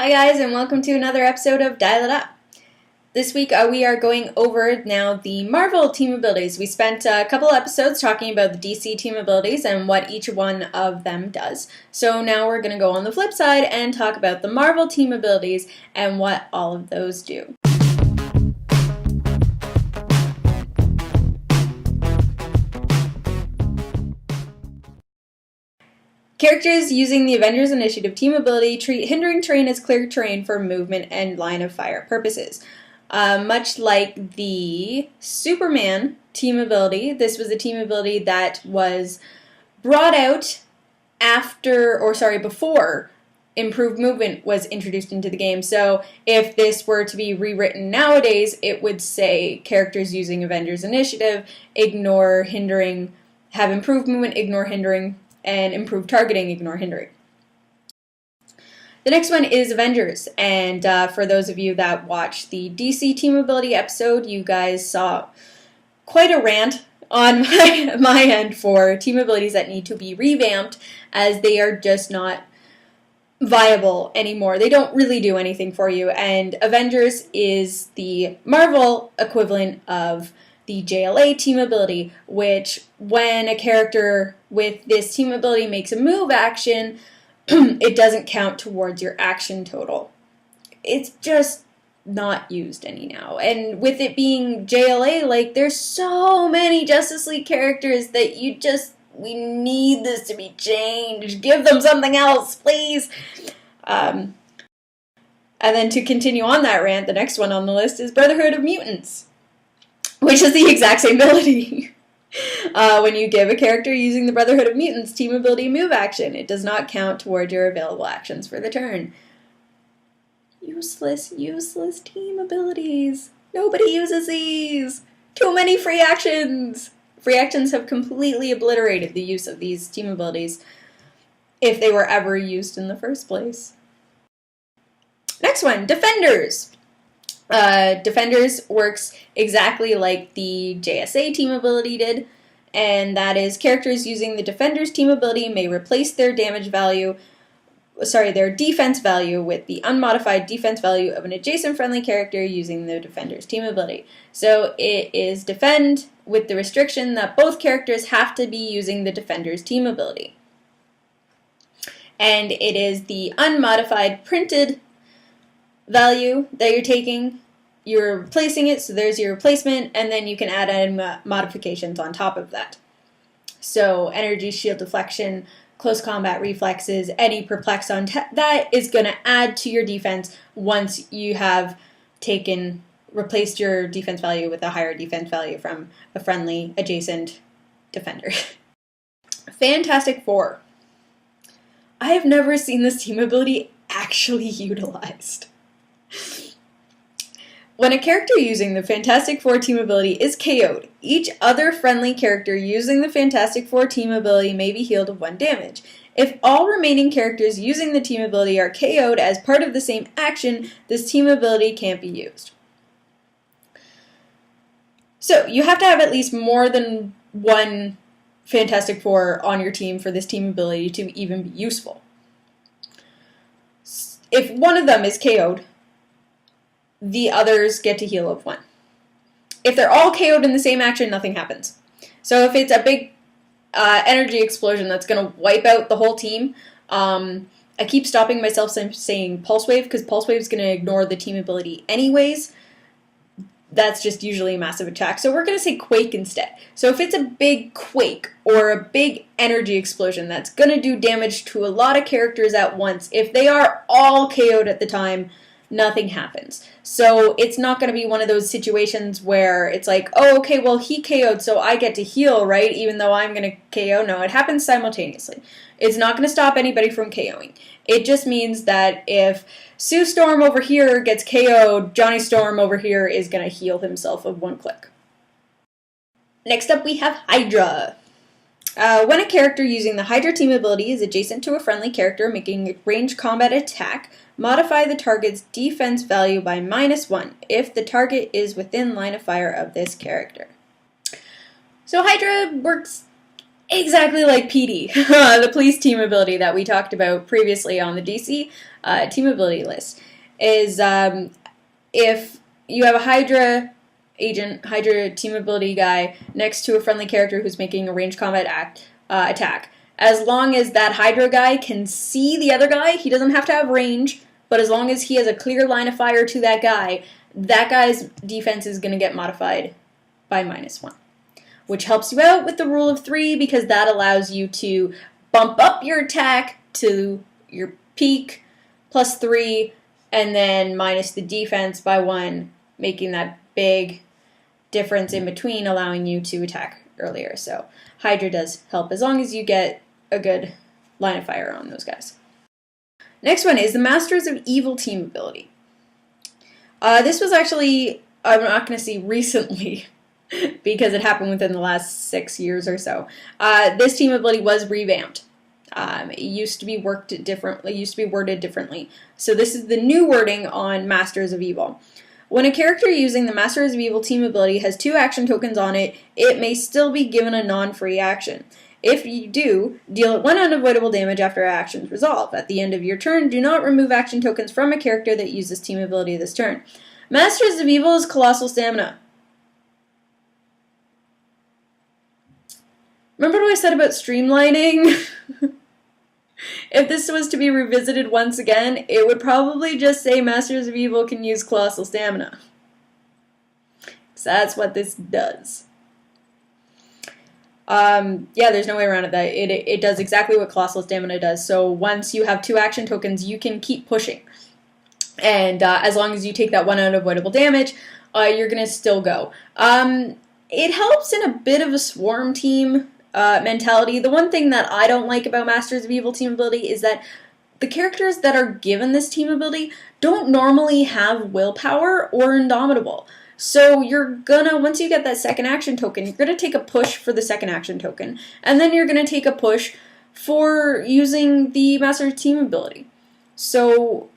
Hi guys, and welcome to another episode of Dial It Up. This week we are going over now the Marvel team abilities. We spent a couple episodes talking about the DC team abilities and what each one of them does. So now we're going to go on the flip side and talk about the Marvel team abilities and what all of those do. Characters using the Avengers Initiative team ability treat hindering terrain as clear terrain for movement and line of fire purposes. Much like the Superman team ability, this was a team ability that was brought out before improved movement was introduced into the game. So if this were to be rewritten nowadays, it would say characters using Avengers Initiative ignore hindering, have improved movement, ignore hindering, and improved targeting, ignore hindering. The next one is Avengers, and for those of you that watched the DC team ability episode, you guys saw quite a rant on my end for team abilities that need to be revamped, as they are just not viable anymore. They don't really do anything for you, and Avengers is the Marvel equivalent of the JLA team ability, which when a character with this team ability makes a move action, it doesn't count towards your action total. It's just not used any now. And with it being JLA, like, there's so many Justice League characters that we need this to be changed. Give them something else, please. And then to continue on that rant, the next one on the list is Brotherhood of Mutants, which is the exact same ability. When you give a character using the Brotherhood of Mutants team ability move action, it does not count toward your available actions for the turn. Useless team abilities. Nobody uses these. Too many free actions. Free actions have completely obliterated the use of these team abilities if they were ever used in the first place. Next one, Defenders. Defenders works exactly like the JSA team ability did, and that is characters using the Defenders team ability may replace their defense value with the unmodified defense value of an adjacent friendly character using the Defenders team ability. So it is defend with the restriction that both characters have to be using the Defenders team ability. And it is the unmodified printed value that you're taking, you're replacing it, so there's your replacement, and then you can add in modifications on top of that. So energy, shield deflection, close combat reflexes, any perplex on that is going to add to your defense once you have replaced your defense value with a higher defense value from a friendly adjacent defender. Fantastic Four. I have never seen this team ability actually utilized. When a character using the Fantastic Four team ability is KO'd, each other friendly character using the Fantastic Four team ability may be healed of 1 damage. If all remaining characters using the team ability are KO'd as part of the same action, this team ability can't be used. So you have to have at least more than one Fantastic Four on your team for this team ability to even be useful. If one of them is KO'd, the others get to heal of 1. If they're all KO'd in the same action, nothing happens. So if it's a big energy explosion that's going to wipe out the whole team, I keep stopping myself saying Pulse Wave, because Pulse Wave is going to ignore the team ability anyways. That's just usually a massive attack. So we're going to say Quake instead. So if it's a big quake or a big energy explosion that's going to do damage to a lot of characters at once, if they are all KO'd at the time, nothing happens. So it's not going to be one of those situations where it's like, oh, okay, well, he KO'd, so I get to heal, right? Even though I'm going to KO. No, it happens simultaneously. It's not going to stop anybody from KOing. It just means that if Sue Storm over here gets KO'd, Johnny Storm over here is going to heal himself of 1 click. Next up, we have Hydra. When a character using the Hydra team ability is adjacent to a friendly character making a ranged combat attack, modify the target's defense value by -1 if the target is within line of fire of this character. So Hydra works exactly like PD, the police team ability that we talked about previously on the DC team ability list, is if you have a Hydra agent, Hydra team ability guy, next to a friendly character who's making a ranged combat attack, as long as that Hydra guy can see the other guy, he doesn't have to have range, but as long as he has a clear line of fire to that guy's defense is going to get modified by -1. Which helps you out with the rule of 3 because that allows you to bump up your attack to your peak +3 and then minus the defense by 1, making that big difference in between, allowing you to attack earlier. So Hydra does help as long as you get a good line of fire on those guys. Next one is the Masters of Evil team ability. This was actually, I'm not going to say recently, because it happened within the last 6 years or so. This team ability was revamped. It used to be worded differently. So this is the new wording on Masters of Evil. When a character using the Masters of Evil team ability has 2 action tokens on it, it may still be given a non-free action. If you do, deal 1 unavoidable damage after actions resolve. At the end of your turn, do not remove action tokens from a character that uses team ability this turn. Masters of Evil is Colossal Stamina. Remember what I said about streamlining? If this was to be revisited once again, it would probably just say Masters of Evil can use Colossal Stamina. So that's what this does. Yeah, there's no way around it. It does exactly what Colossal Stamina does. So once you have 2 action tokens, you can keep pushing. And as long as you take that 1 unavoidable damage, you're going to still go. It helps in a bit of a swarm team mentality. The one thing that I don't like about Masters of Evil team ability is that the characters that are given this team ability don't normally have willpower or indomitable. So you're gonna, once you get that second action token, you're gonna take a push for the second action token, and then you're gonna take a push for using the Master team ability. So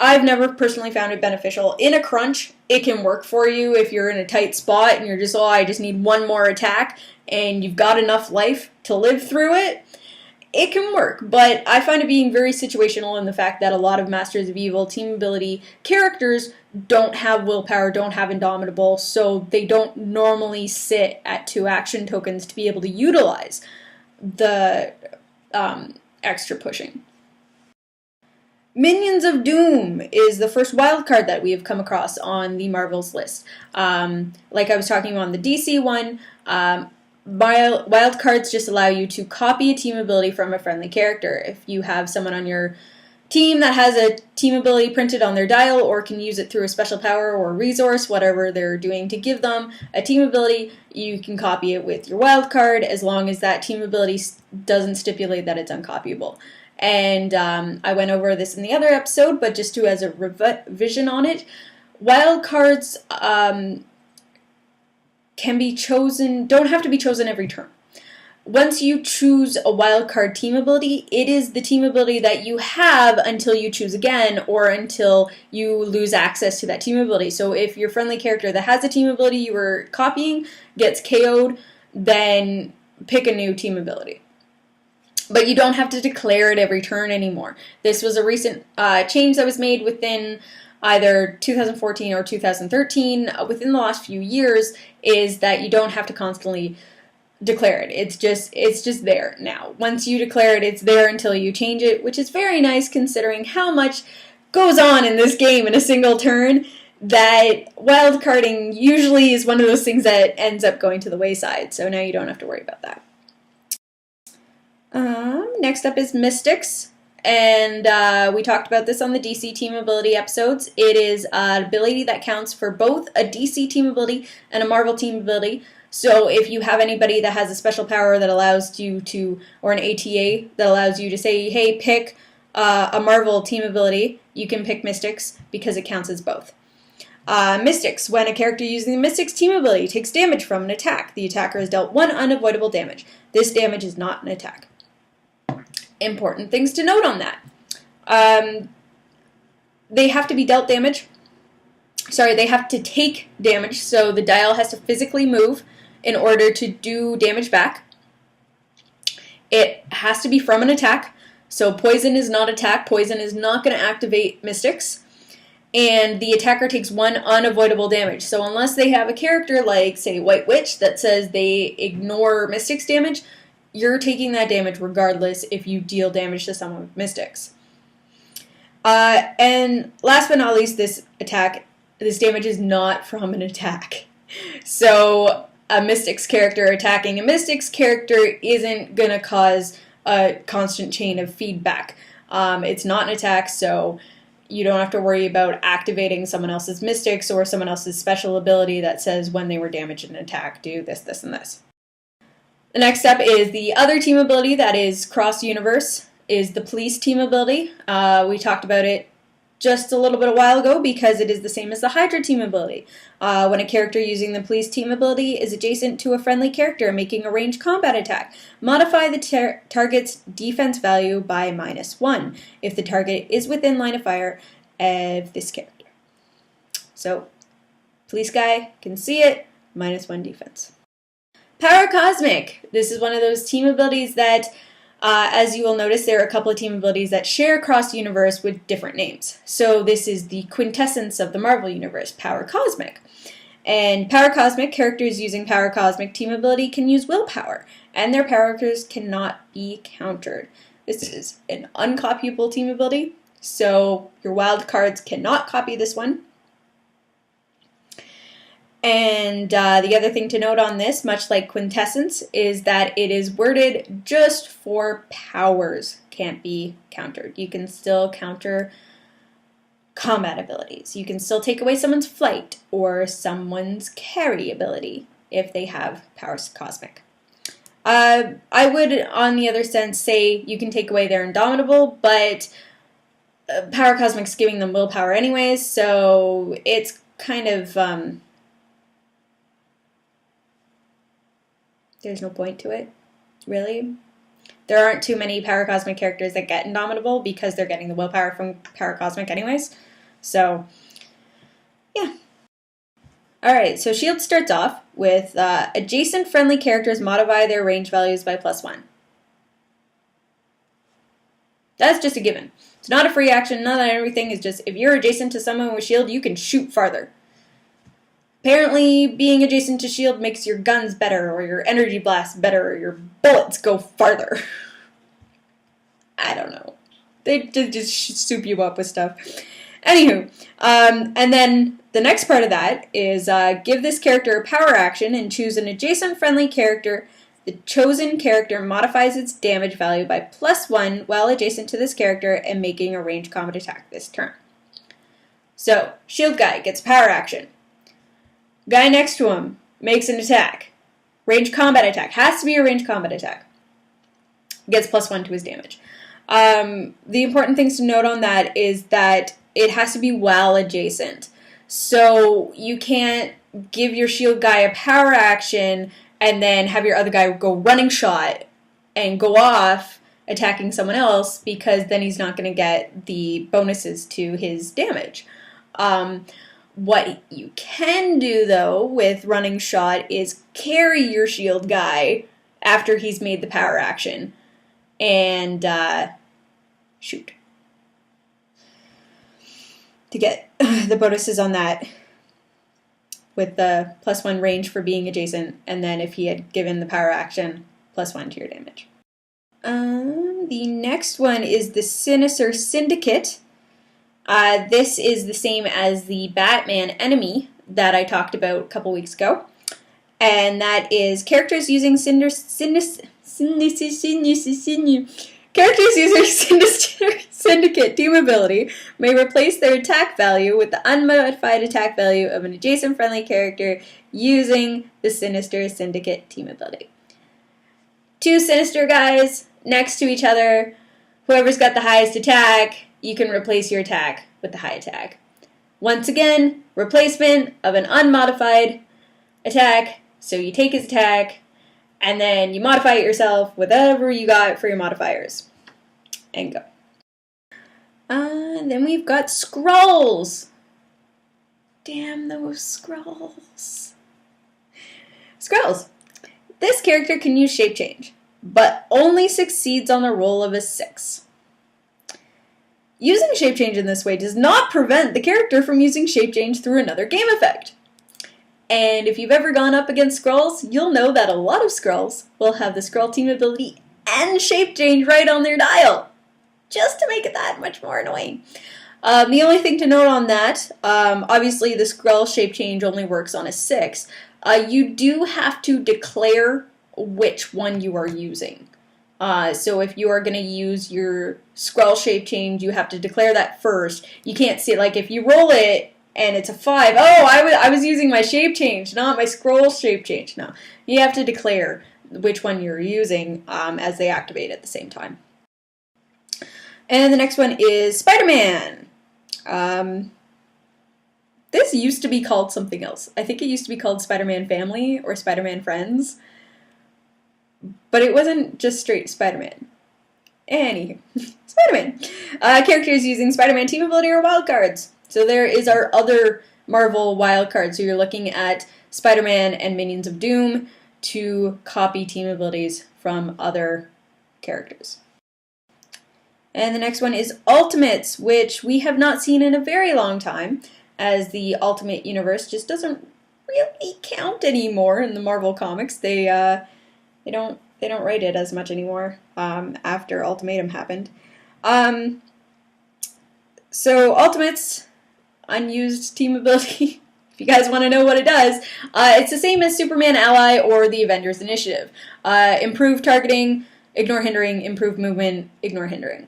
I've never personally found it beneficial. In a crunch, it can work for you if you're in a tight spot and you're just, oh, I just need 1 more attack, and you've got enough life to live through it. It can work, but I find it being very situational in the fact that a lot of Masters of Evil team ability characters don't have willpower, don't have indomitable, so they don't normally sit at 2 action tokens to be able to utilize the extra pushing. Minions of Doom is the first wildcard that we have come across on the Marvel's list. Like I was talking about on the DC one, wildcards just allow you to copy a team ability from a friendly character. If you have someone on your team that has a team ability printed on their dial or can use it through a special power or resource, whatever they're doing to give them a team ability, you can copy it with your wildcard as long as that team ability doesn't stipulate that it's uncopyable. And I went over this in the other episode, but just to as a revision on it, wildcards can be chosen, don't have to be chosen every turn. Once you choose a wildcard team ability, it is the team ability that you have until you choose again or until you lose access to that team ability. So if your friendly character that has a team ability you were copying gets KO'd, then pick a new team ability. But you don't have to declare it every turn anymore. This was a recent change that was made within either 2014 or 2013, within the last few years, is that you don't have to constantly declare it. It's just there now. Once you declare it, it's there until you change it, which is very nice considering how much goes on in this game in a single turn, that wildcarding usually is one of those things that ends up going to the wayside. So now you don't have to worry about that. Next up is Mystics, and we talked about this on the DC team ability episodes. It is an ability that counts for both a DC team ability and a Marvel team ability. So if you have anybody that has a special power that allows you to, or an ATA that allows you to say, hey, pick a Marvel team ability, you can pick Mystics because it counts as both. Mystics. When a character using the Mystics team ability takes damage from an attack, the attacker is dealt 1 unavoidable damage. This damage is not an attack. Important things to note on that. They have to be dealt damage. Sorry, they have to take damage, so the dial has to physically move in order to do damage back. It has to be from an attack. So poison is not attack. Poison is not going to activate Mystics. And the attacker takes 1 unavoidable damage. So unless they have a character like, say, White Witch that says they ignore Mystics damage, you're taking that damage regardless if you deal damage to someone with Mystics. And last but not least, this damage is not from an attack. So a Mystics character attacking a Mystics character isn't going to cause a constant chain of feedback. It's not an attack, so you don't have to worry about activating someone else's Mystics or someone else's special ability that says when they were damaged in an attack, do this, this, and this. The next step is the other team ability that is cross-universe, is the police team ability. We talked about it just a little bit a while ago because it is the same as the Hydra team ability. When a character using the police team ability is adjacent to a friendly character making a ranged combat attack, modify the target's defense value by -1 if the target is within line of fire of this character. So, police guy can see it, -1 defense. Paracosmic. This is one of those team abilities that, as you will notice, there are a couple of team abilities that share cross-universe with different names. So this is the quintessence of the Marvel Universe, Paracosmic. And Paracosmic, characters using Paracosmic team ability can use willpower, and their powers cannot be countered. This is an uncopyable team ability, so your Wildcards cannot copy this one. And the other thing to note on this, much like Quintessence, is that it is worded just for powers can't be countered. You can still counter combat abilities. You can still take away someone's flight or someone's carry ability if they have powers cosmic. I would, on the other sense, say you can take away their Indomitable, but Paracosmic's giving them willpower anyways, so it's kind of... there's no point to it, really. There aren't too many Paracosmic characters that get Indomitable because they're getting the willpower from Paracosmic anyways. So, yeah. Alright, so Shield starts off with adjacent friendly characters modify their range values by +1. That's just a given. It's not a free action, none of everything is just, if you're adjacent to someone with Shield, you can shoot farther. Apparently, being adjacent to shield makes your guns better, or your energy blast better, or your bullets go farther. I don't know. They just soup you up with stuff. Anywho, and then the next part of that is give this character a power action and choose an adjacent friendly character. The chosen character modifies its damage value by +1 while adjacent to this character and making a ranged combat attack this turn. So, shield guy gets power action. Guy next to him makes an attack. Ranged combat attack. Has to be a ranged combat attack. Gets +1 to his damage. The important things to note on that is that it has to be well adjacent. So you can't give your shield guy a power action and then have your other guy go running shot and go off attacking someone else, because then he's not going to get the bonuses to his damage. What you can do, though, with running shot is carry your shield guy after he's made the power action and shoot to get the bonuses on that with the +1 range for being adjacent, and then if he had given the power action, +1 to your damage. The next one is the Sinister Syndicate. This is the same as the Batman enemy that I talked about a couple weeks ago. And that is characters using Sinister Syndicate team ability may replace their attack value with the unmodified attack value of an adjacent friendly character using the Sinister Syndicate team ability. Two Sinister guys next to each other. Whoever's got the highest attack, you can replace your attack with the high attack. Once again, replacement of an unmodified attack, so you take his attack, and then you modify it yourself with whatever you got for your modifiers. And go. Then we've got Skrulls. Damn those Skrulls. Skrulls. This character can use shape change. but only succeeds on the roll of a 6. Using shape change in this way does not prevent the character from using shape change through another game effect. And if you've ever gone up against Skrulls, you'll know that a lot of Skrulls will have the Skrull team ability and shape change right on their dial, just to make it that much more annoying. The only thing to note on that, obviously the Skrull shape change only works on a 6. You do have to declare which one you are using. So if you are going to use your Skrull shape change, you have to declare that first. You can't see it, like if you roll it and it's a 5, oh, I was using my shape change, not my Skrull shape change. No, you have to declare which one you're using as they activate at the same time. And the next one is SpiderMan. This used to be called something else. I think it used to be called SpiderMan Family or SpiderMan Friends. But it wasn't just straight Spider-Man. Anywho, Spider-Man. Characters using Spider-Man team ability or Wildcards. So there is our other Marvel Wildcard. So you're looking at Spider-Man and Minions of Doom to copy team abilities from other characters. And the next one is Ultimates, which we have not seen in a very long time, as the Ultimate Universe just doesn't really count anymore in the Marvel comics. They don't write it as much anymore after Ultimatum happened. So Ultimates, unused team ability. If you guys want to know what it does, it's the same as Superman Ally or the Avengers Initiative. Improve targeting, ignore hindering, improve movement, ignore hindering.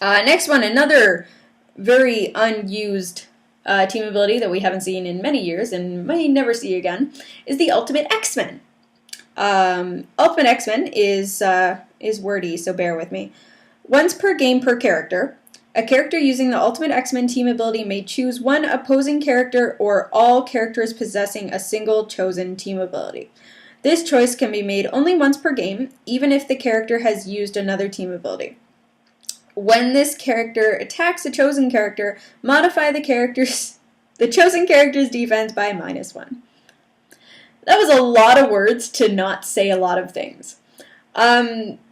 Next one, another very unused team ability that we haven't seen in many years and may never see again, is the Ultimate XMen. Ultimate XMen is wordy, so bear with me. Once per game per character, a character using the Ultimate XMen team ability may choose one opposing character or all characters possessing a single chosen team ability. This choice can be made only once per game, even if the character has used another team ability. When this character attacks a chosen character, modify the chosen character's defense by -1. That was a lot of words to not say a lot of things.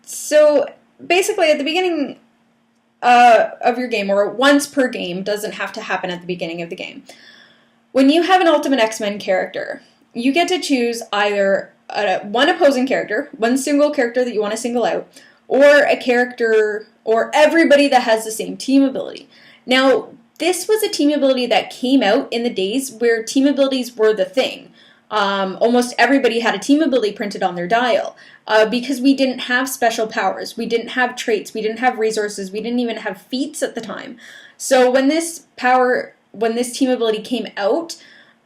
So basically at the beginning of your game, or once per game, doesn't have to happen at the beginning of the game. When you have an Ultimate X-Men character, you get to choose either one opposing character, one single character that you want to single out, or a character, or everybody that has the same team ability. Now, this was a team ability that came out in the days where team abilities were the thing. Almost everybody had a team ability printed on their dial because we didn't have special powers, we didn't have traits, we didn't have resources, we didn't even have feats at the time. So when this team ability came out,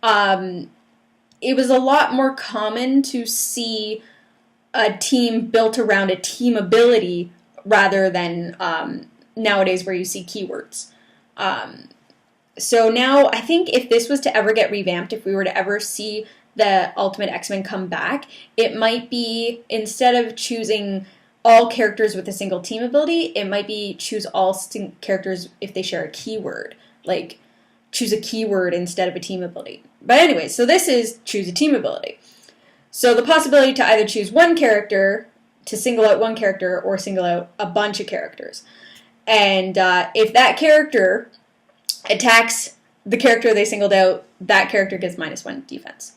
it was a lot more common to see a team built around a team ability rather than nowadays where you see keywords. So now I think if this was to ever get revamped, if we were to ever see the Ultimate X-Men come back, it might be, instead of choosing all characters with a single team ability, it might be choose all characters if they share a keyword. Like, choose a keyword instead of a team ability. But anyway, so this is choose a team ability. So the possibility to either choose one character, to single out one character, or single out a bunch of characters. And if that character attacks the character they singled out, that character gets -1 defense.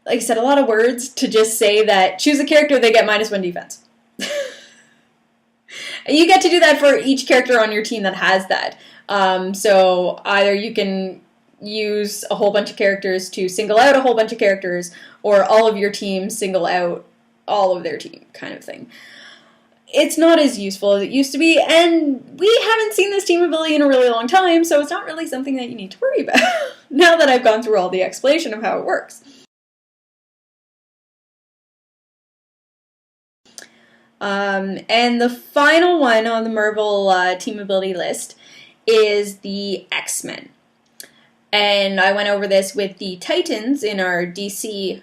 Like I said, a lot of words to just say that choose a character, they get -1 defense. And you get to do that for each character on your team that has that. So either you can use a whole bunch of characters to single out a whole bunch of characters, or all of your team single out all of their team, kind of thing. It's not as useful as it used to be, and we haven't seen this team ability in a really long time, so it's not really something that you need to worry about, now that I've gone through all the explanation of how it works. And the final one on the Marvel team ability list is the X-Men. And I went over this with the Titans in our DC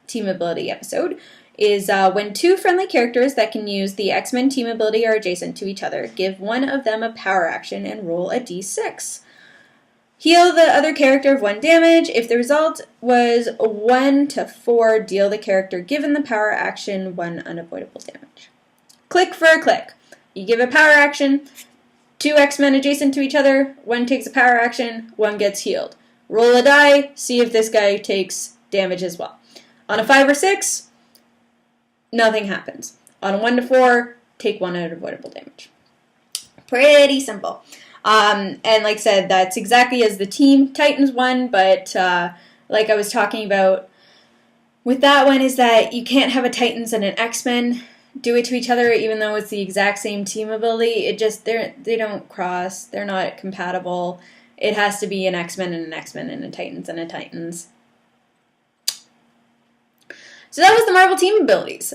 team ability episode, is when two friendly characters that can use the X-Men team ability are adjacent to each other, give one of them a power action and roll a d6. Heal the other character of 1 damage. If the result was 1 to 4, deal the character given the power action 1 unavoidable damage. Click for a click. You give a power action, 2 X-Men adjacent to each other, 1 takes a power action, 1 gets healed. Roll a die, see if this guy takes damage as well. On a 5 or 6, nothing happens. On a 1 to 4, take 1 unavoidable damage. Pretty simple. And like I said, that's exactly as the Team Titans one, but like I was talking about with that one is that you can't have a Titans and an X-Men do it to each other, even though it's the exact same team ability. It just, they don't cross. They're not compatible. It has to be an X-Men and an X-Men and a Titans and a Titans. So that was the Marvel team abilities.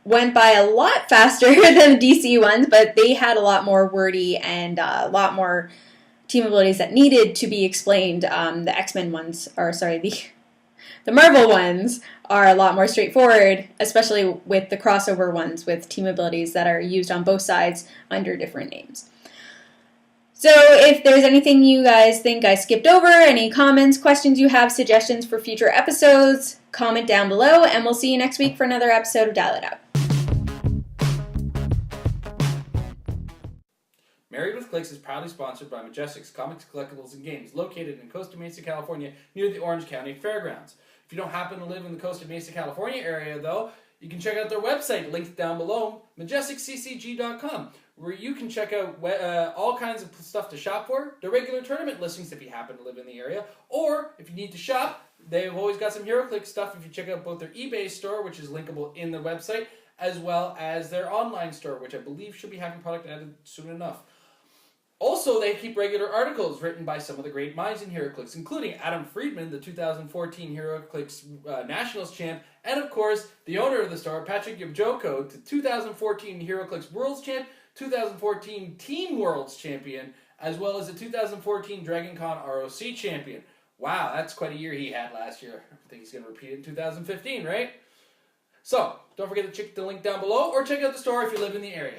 Went by a lot faster than the DC ones, but they had a lot more wordy and a lot more team abilities that needed to be explained. The X-Men ones, or sorry, the Marvel ones are a lot more straightforward, especially with the crossover ones with team abilities that are used on both sides under different names. So if there's anything you guys think I skipped over, any comments, questions you have, suggestions for future episodes, comment down below, and we'll see you next week for another episode of Dial It Out. Married with Clix is proudly sponsored by Majestic's Comics, Collectibles, and Games, located in Costa Mesa, California, near the Orange County Fairgrounds. If you don't happen to live in the Costa Mesa, California area, though, you can check out their website, linked down below, majesticccg.com, where you can check out all kinds of stuff to shop for, their regular tournament listings if you happen to live in the area, or if you need to shop, they've always got some Heroclix stuff if you check out both their eBay store, which is linkable in the website, as well as their online store, which I believe should be having product added soon enough. Also, they keep regular articles written by some of the great minds in Heroclix, including Adam Friedman, the 2014 Heroclix Nationals champ, and of course, the owner of the store, Patrick Yabjoko, the 2014 Heroclix Worlds champ, 2014 Team Worlds champion, as well as the 2014 DragonCon ROC champion. Wow, that's quite a year he had last year. I think he's going to repeat it in 2015, right? So, don't forget to check the link down below, or check out the store if you live in the area.